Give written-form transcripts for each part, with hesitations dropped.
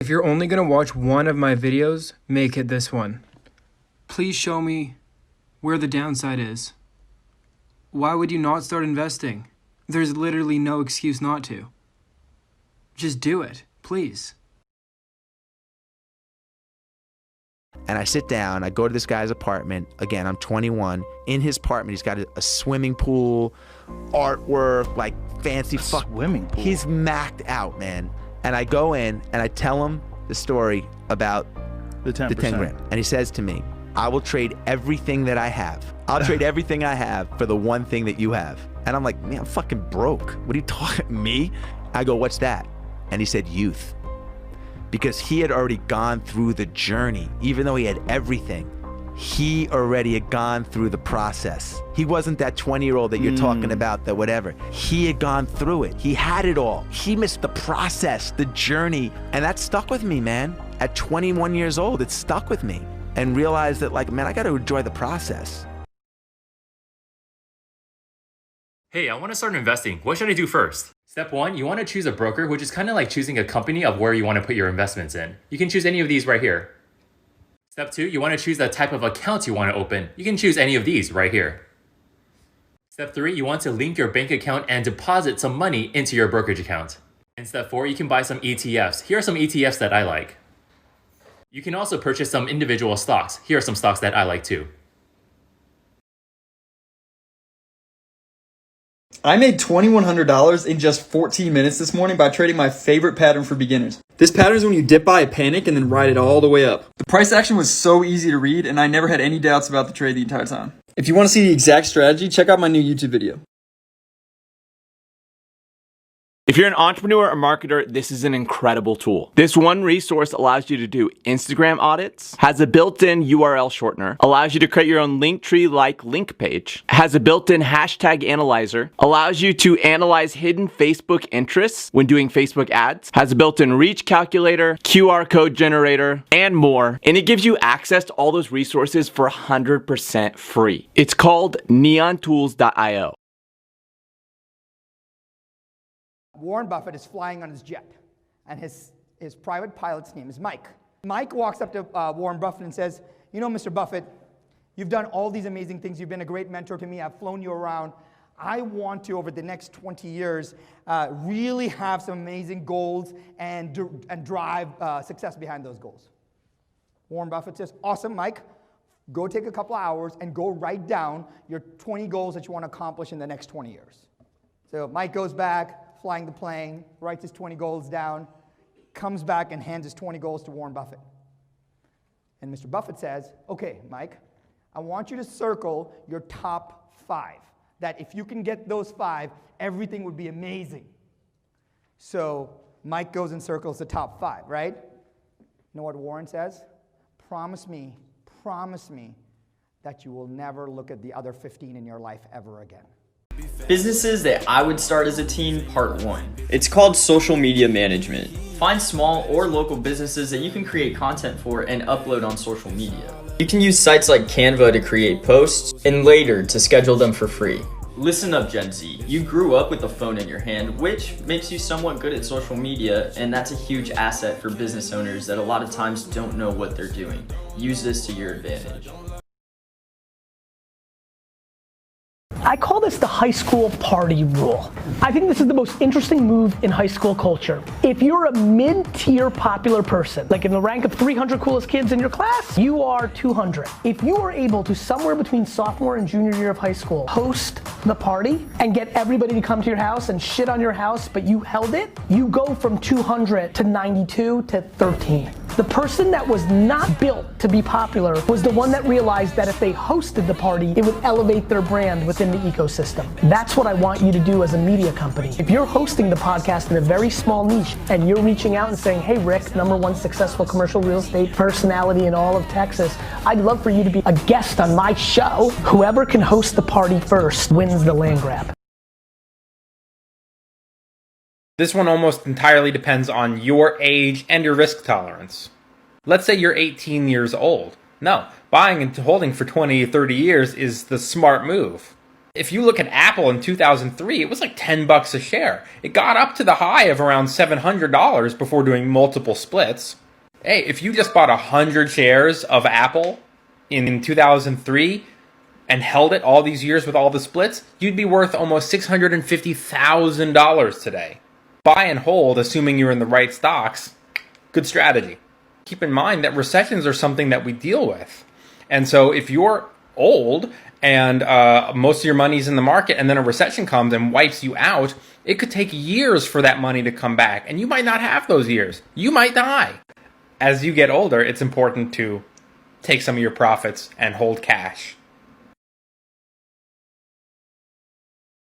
If you're only going to watch one of my videos, make it this one. Please show me where the downside is. Why would you not start investing? There's literally no excuse not to. Just do it, please. And I sit down, I go to this guy's apartment. Again, I'm 21. In his apartment, he's got a swimming pool, artwork, like fancy swimming pool. He's maxed out, man. And I go in and I tell him the story about the 10%. 10 grand. And he says to me, I will trade everything that I have. I'll trade everything I have for the one thing that you have. And I'm like, man, I'm fucking broke. What are you talking, me? I go, what's that? And he said, youth. Because he had already gone through the journey. Even though he had everything, he already had gone through the process. He wasn't that 20-year-old that you're talking about, that whatever. He had gone through it. He had it all. He missed the process, the journey. And that stuck with me, man. At 21 years old, it stuck with me. And realized that, like, man, I got to enjoy the process. Hey, I want to start investing. What should I do first? Step 1, you want to choose a broker, which is kind of like choosing a company of where you want to put your investments in. You can choose any of these right here. Step 2, you want to choose the type of account you want to open. You can choose any of these right here. Step 3, you want to link your bank account and deposit some money into your brokerage account. And step 4, you can buy some ETFs. Here are some ETFs that I like. You can also purchase some individual stocks. Here are some stocks that I like too. I made $2,100 in just 14 minutes this morning by trading my favorite pattern for beginners. This pattern is when you dip by a panic and then ride it all the way up. The price action was so easy to read and I never had any doubts about the trade the entire time. If you want to see the exact strategy, check out my new YouTube video. If you're an entrepreneur or marketer, this is an incredible tool. This one resource allows you to do Instagram audits, has a built-in URL shortener, allows you to create your own Linktree-like link page, has a built-in hashtag analyzer, allows you to analyze hidden Facebook interests when doing Facebook ads, has a built-in reach calculator, QR code generator, and more. And it gives you access to all those resources for 100% free. It's called neontools.io. Warren Buffett is flying on his jet, and his private pilot's name is Mike. Mike walks up to Warren Buffett and says, you know, Mr. Buffett, you've done all these amazing things. You've been a great mentor to me. I've flown you around. I want to, over the next 20 years, really have some amazing goals and drive success behind those goals. Warren Buffett says, awesome, Mike. Go take a couple of hours and go write down your 20 goals that you want to accomplish in the next 20 years. So Mike goes back, flying the plane, writes his 20 goals down, comes back and hands his 20 goals to Warren Buffett. And Mr. Buffett says, okay, Mike, I want you to circle your top 5. That if you can get those 5, everything would be amazing. So Mike goes and circles the top 5, right? You know what Warren says? Promise me that you will never look at the other 15 in your life ever again. Businesses that I would start as a teen, part 1. It's called social media management. Find small or local businesses that you can create content for and upload on social media. You can use sites like Canva to create posts and later to schedule them for free. Listen up, Gen Z. You grew up with a phone in your hand, which makes you somewhat good at social media, and that's a huge asset for business owners that a lot of times don't know what they're doing. Use this to your advantage. I call this the high school party rule. I think this is the most interesting move in high school culture. If you're a mid-tier popular person, like in the rank of 300 coolest kids in your class, you are 200. If you are able to, somewhere between sophomore and junior year of high school, host the party and get everybody to come to your house and shit on your house, but you held it, you go from 200 to 92 to 13. The person that was not built to be popular was the one that realized that if they hosted the party, it would elevate their brand within the ecosystem. That's what I want you to do as a media company. If you're hosting the podcast in a very small niche and you're reaching out and saying, hey Rick, #1 successful commercial real estate personality in all of Texas, I'd love for you to be a guest on my show. Whoever can host the party first wins the land grab. This one almost entirely depends on your age and your risk tolerance. Let's say you're 18 years old. No, buying and holding for 20, 30 years is the smart move. If you look at Apple in 2003, it was like $10 a share. It got up to the high of around $700 before doing multiple splits. Hey, if you just bought 100 shares of Apple in 2003 and held it all these years with all the splits, you'd be worth almost $650,000 today. Buy and hold, assuming you're in the right stocks, good strategy. Keep in mind that recessions are something that we deal with. And so if you're old and most of your money's in the market and then a recession comes and wipes you out, it could take years for that money to come back. And you might not have those years. You might die. As you get older, it's important to take some of your profits and hold cash.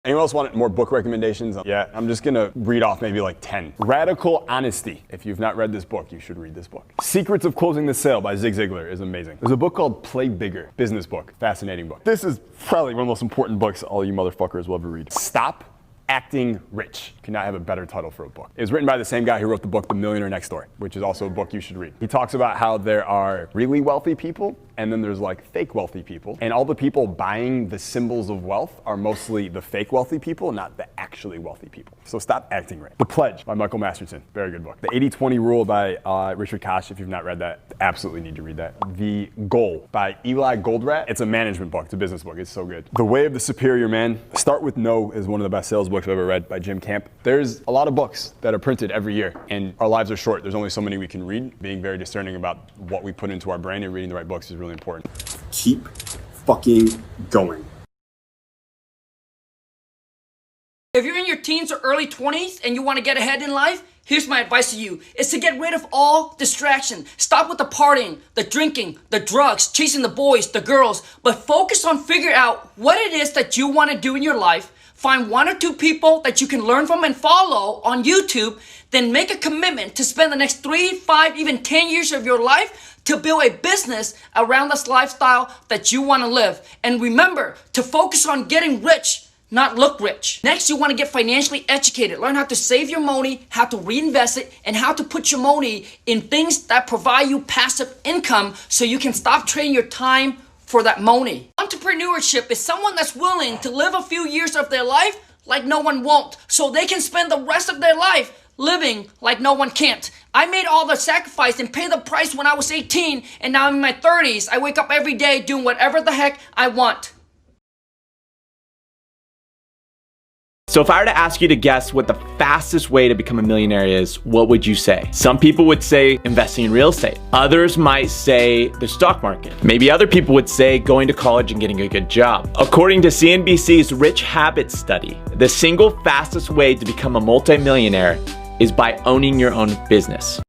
Anyone else want more book recommendations? Yeah, I'm just gonna read off maybe like 10. Radical Honesty. If you've not read this book, you should read this book. Secrets of Closing the Sale by Zig Ziglar is amazing. There's a book called Play Bigger, business book, fascinating book. This is probably one of the most important books all you motherfuckers will ever read. Stop Acting Rich. Could not have a better title for a book. It was written by the same guy who wrote the book The Millionaire Next Door, which is also a book you should read. He talks about how there are really wealthy people and then there's like fake wealthy people. And all the people buying the symbols of wealth are mostly the fake wealthy people, not the actually wealthy people. So stop acting rich. The Pledge by Michael Masterson, very good book. The 80-20 Rule by Richard Koch, if you've not read that, absolutely need to read that. The Goal by Eli Goldratt. It's a management book, it's a business book, it's so good. The Way of the Superior Man. Start with No is one of the best sales books I've ever read by Jim Camp. There's a lot of books that are printed every year and our lives are short. There's only so many we can read. Being very discerning about what we put into our brain and reading the right books is really important. Keep fucking going. If you're in your teens or early 20s and you want to get ahead in life, here's my advice to you, is to get rid of all distraction. Stop with the partying, the drinking, the drugs, chasing the boys, the girls, but focus on figuring out what it is that you want to do in your life. Find 1 or 2 people that you can learn from and follow on YouTube, then make a commitment to spend the next 3, 5, even 10 years of your life to build a business around this lifestyle that you want to live. And remember to focus on getting rich, not look rich. Next, you want to get financially educated. Learn how to save your money, how to reinvest it, and how to put your money in things that provide you passive income so you can stop trading your time for that money. Entrepreneurship is someone that's willing to live a few years of their life like no one won't, so they can spend the rest of their life living like no one can't. I made all the sacrifice and paid the price when I was 18, and now I'm in my 30s. I wake up every day doing whatever the heck I want. So if I were to ask you to guess what the fastest way to become a millionaire is, what would you say? Some people would say investing in real estate. Others might say the stock market. Maybe other people would say going to college and getting a good job. According to CNBC's Rich Habits study, the single fastest way to become a multimillionaire is by owning your own business.